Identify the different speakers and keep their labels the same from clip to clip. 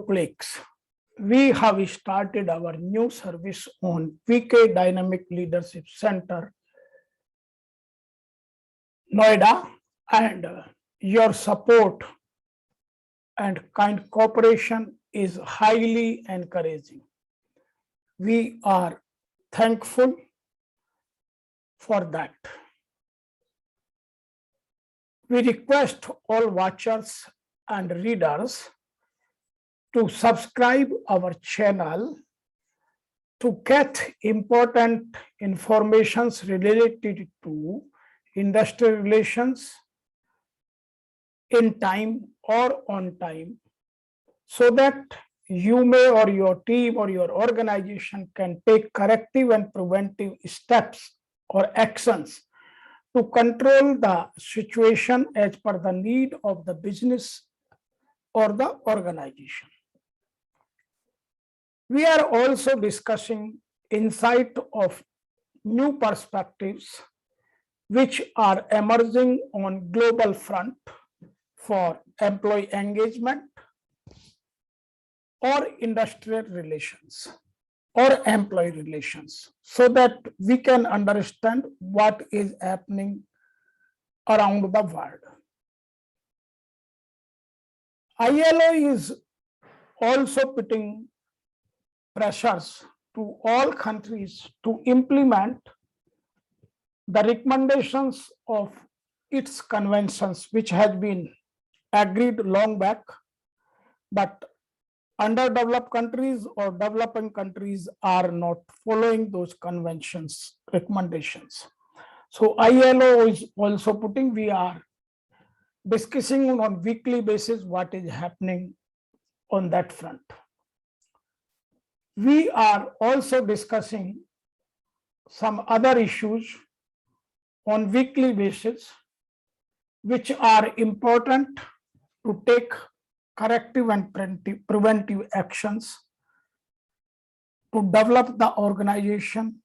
Speaker 1: clicks. We have started our new service on VK Dynamic Leadership Center, Noida, and your support and kind cooperation is highly encouraging. We are thankful for that. We request all watchers and readers to subscribe our channel to get important informations related to industrial relations in time or on time, so that you may or your team or your organization can take corrective and preventive steps or actions to control the situation as per the need of the business or the organization. We are also discussing insight of new perspectives which are emerging on global front for employee engagement or industrial relations or employee relations, so that we can understand what is happening around the world. ILO is also putting pressures to all countries to implement the recommendations of its conventions, which has been agreed long back, but underdeveloped countries or developing countries are not following those conventions recommendations. So ILO is also putting, we are discussing on weekly basis what is happening on that front. We are also discussing some other issues on weekly basis which are important to take corrective and preventive actions to develop the organization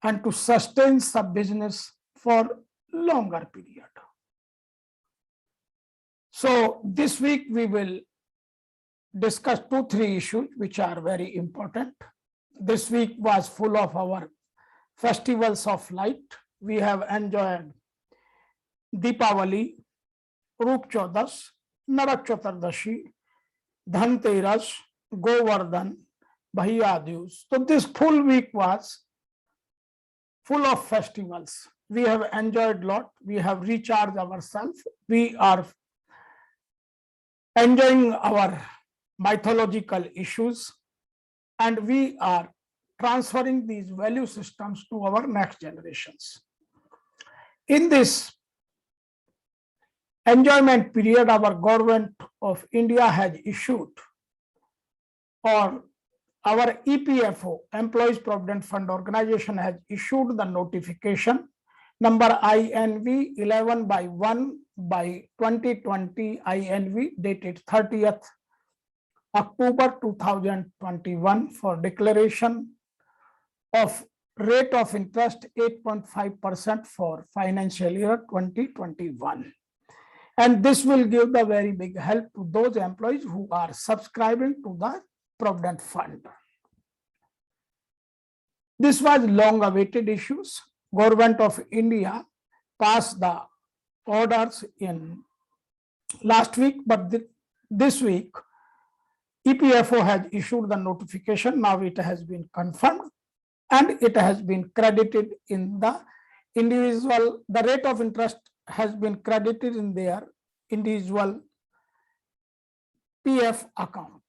Speaker 1: and to sustain the business for longer period. So this week we will discuss 2-3 issues which are very important. This week was full of our festivals of light. We have enjoyed Deepavali, Roop Chaudas, Narak Chaturdashi, Dhanteras, Govardhan, Bhaiya Dooj. So this full week was full of festivals. We have enjoyed a lot. We have recharged ourselves. We are enjoying our mythological issues, and we are transferring these value systems to our next generations. In this enjoyment period, our government of India has issued, or our EPFO, Employees Provident Fund Organization, has issued the notification number INV 11/1/2020 INV dated 30th October 2021 for declaration of rate of interest 8.5% for financial year 2021. And this will give the very big help to those employees who are subscribing to the Provident Fund. This was long awaited issues. Government of India passed the orders in last week, but this week EPFO has issued the notification. Now it has been confirmed and it has been credited in the individual, the rate of interest has been credited in their individual PF account.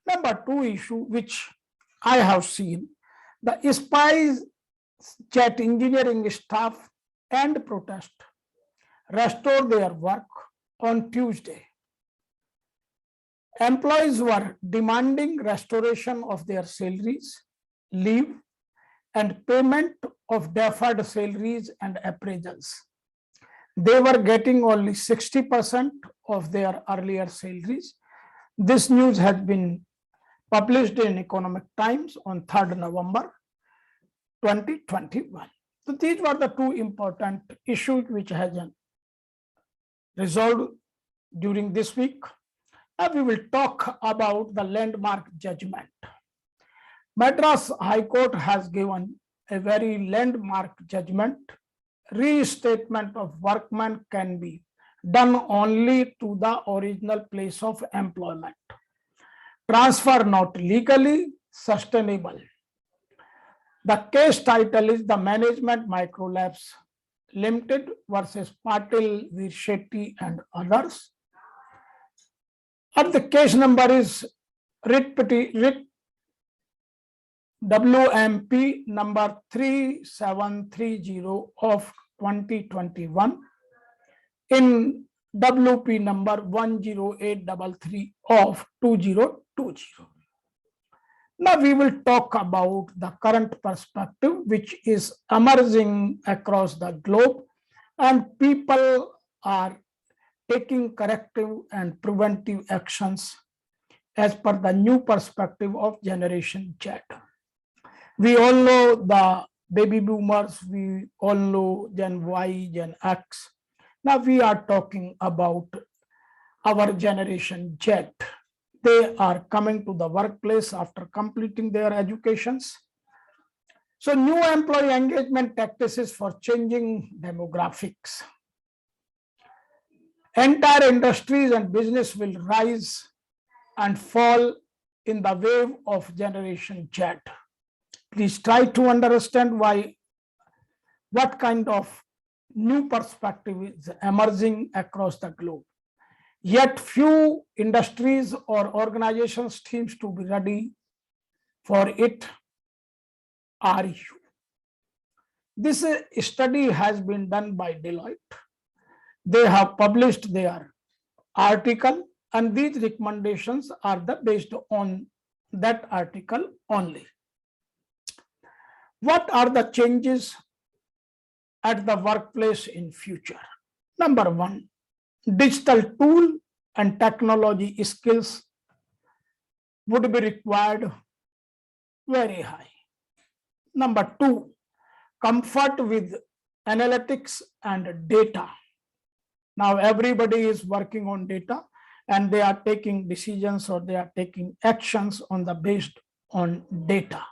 Speaker 1: Number 2 issue which I have seen, the SpiceJet engineering staff and protest restore their work on Tuesday. Employees were demanding restoration of their salaries, leave, and payment of deferred salaries and appraisals. They were getting only 60% of their earlier salaries. This news has been published in Economic Times on 3rd November 2021. So these were the 2 important issues which has been resolved during this week. Now we will talk about the landmark judgment. Madras High Court has given a very landmark judgment. Restatement of workman can be done only to the original place of employment. Transfer not legally sustainable. The case title is the Management Microlabs Limited versus Patil, Veer Shetty and others. And the case number is writ WMP number 3730 of 2021 in WP number 10833 of 2020. Now we will talk about the current perspective which is emerging across the globe, and people are taking corrective and preventive actions as per the new perspective of Generation Z. We all know the baby boomers, we all know Gen Y, Gen X. Now we are talking about our Generation Z. They are coming to the workplace after completing their educations. So new employee engagement practices for changing demographics. Entire industries and business will rise and fall in the wave of Generation Z. Please try to understand what kind of new perspective is emerging across the globe. Yet few industries or organizations seems to be ready for it. Are you? This study has been done by Deloitte. They have published their article, and these recommendations are based on that article only. What are the changes at the workplace in future? Number one, digital tool and technology skills would be required very high. Number two, comfort with analytics and data. Now everybody is working on data and they are taking decisions or they are taking actions based on data.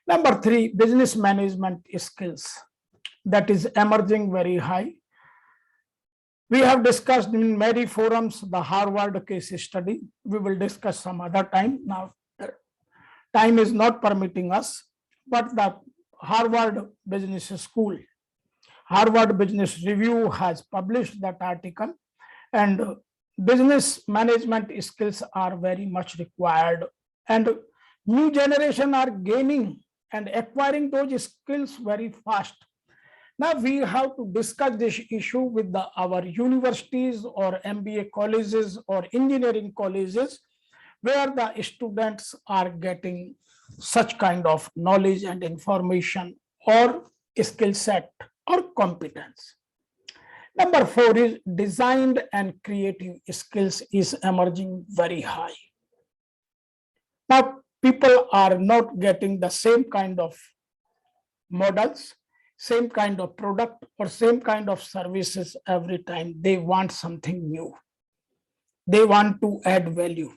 Speaker 1: Number three, business management skills that is emerging very high. We have discussed in many forums the Harvard case study. We will discuss some other time. Now, time is not permitting us, but the Harvard Business School, Harvard Business Review has published that article, and business management skills are very much required, and new generation are gaining and acquiring those skills very fast. Now we have to discuss this issue with our universities or MBA colleges or engineering colleges where the students are getting such kind of knowledge and information or skill set or competence. Number four is design and creative skills is emerging very high. Now people are not getting the same kind of models, same kind of product or same kind of services every time. They want something new. They want to add value.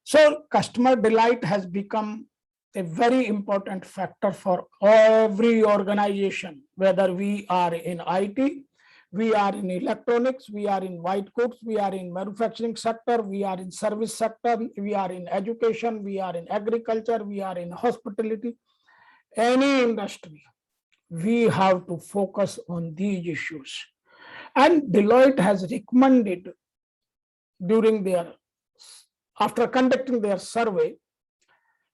Speaker 1: So customer delight has become a very important factor for every organization, whether we are in IT, we are in electronics, we are in white goods, we are in manufacturing sector, we are in service sector, we are in education, we are in agriculture, we are in hospitality, any industry. We have to focus on these issues. And Deloitte has recommended after conducting their survey,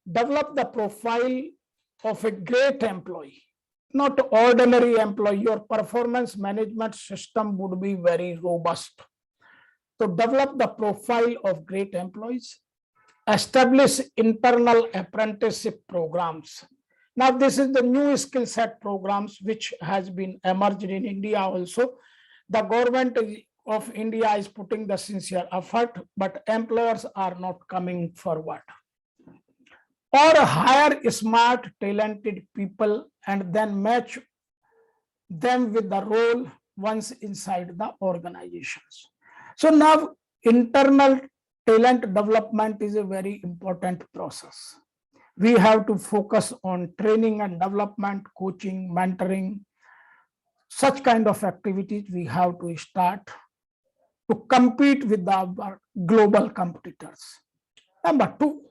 Speaker 1: develop the profile of a great employee, not ordinary employee. Your performance management system would be very robust. So develop the profile of great employees, establish internal apprenticeship programs. Now, this is the new skill set programs which has been emerged in India also. The government of India is putting the sincere effort, but employers are not coming forward. Or hire smart, talented people and then match them with the role once inside the organizations. So now internal talent development is a very important process. We have to focus on training and development, coaching, mentoring, such kind of activities we have to start to compete with our global competitors. Number two,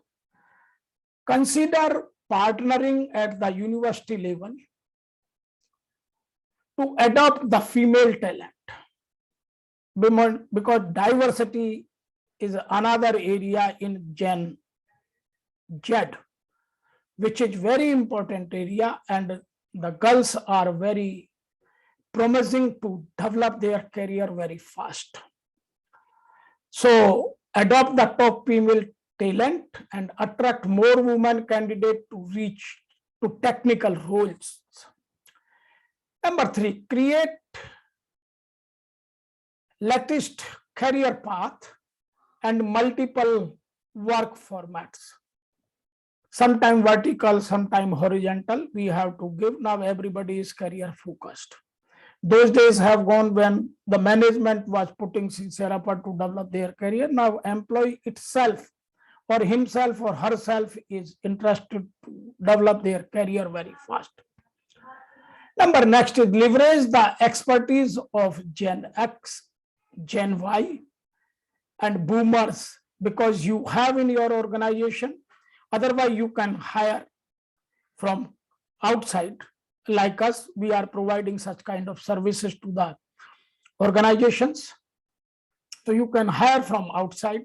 Speaker 1: consider partnering at the university level to adopt the female talent, because diversity is another area in Gen Z, which is very important area, and the girls are very promising to develop their career very fast. So adopt the top female talent and attract more women candidates to reach to technical roles. Number three, create latest career path and multiple work formats. Sometime vertical, sometime horizontal, we have to give. Now everybody is career focused. Those days have gone when the management was putting sincere effort to develop their career. Now employee itself or himself or herself is interested to develop their career very fast. Number next is leverage the expertise of Gen X, Gen Y, and boomers, because you have in your organization. Otherwise, you can hire from outside. Like us, we are providing such kind of services to the organizations. So you can hire from outside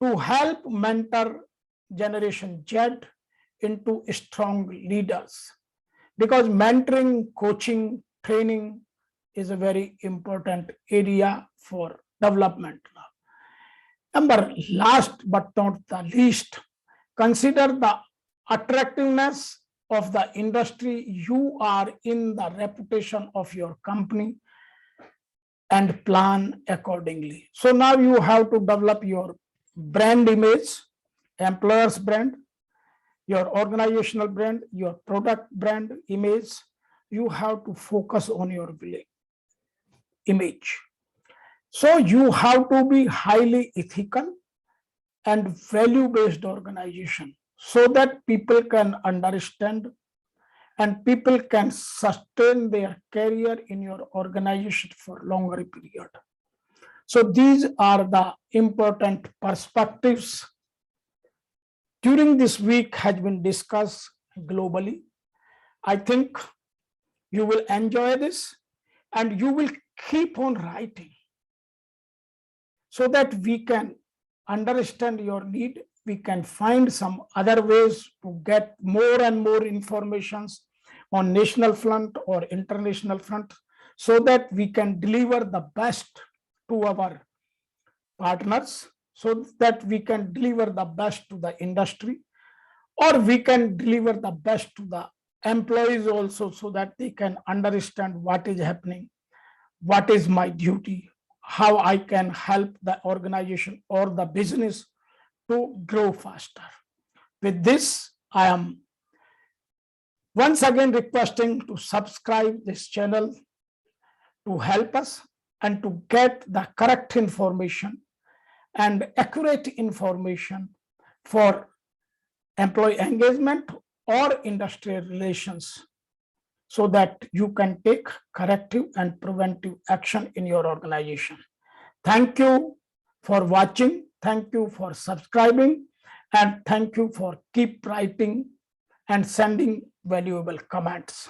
Speaker 1: to help mentor Generation Z into strong leaders, because mentoring, coaching, training is a very important area for development. Number last but not the least, consider the attractiveness of the industry you are in, the reputation of your company, and plan accordingly. So now you have to develop your brand image, employer's brand, your organizational brand, your product brand image. You have to focus on your image. So you have to be highly ethical and value-based organization, so that people can understand and people can sustain their career in your organization for longer period. So these are the important perspectives during this week has been discussed globally. I think you will enjoy this and you will keep on writing so that we can understand your need. We can find some other ways to get more and more informations on national front or international front, so that we can deliver the best to our partners, so that we can deliver the best to the industry, or we can deliver the best to the employees also, so that they can understand what is happening, what is my duty, how I can help the organization or the business to grow faster. With this, I am once again requesting to subscribe this channel to help us and to get the correct information and accurate information for employee engagement or industrial relations, so that you can take corrective and preventive action in your organization. Thank you for watching. Thank you for subscribing, and thank you for keep writing and sending valuable comments.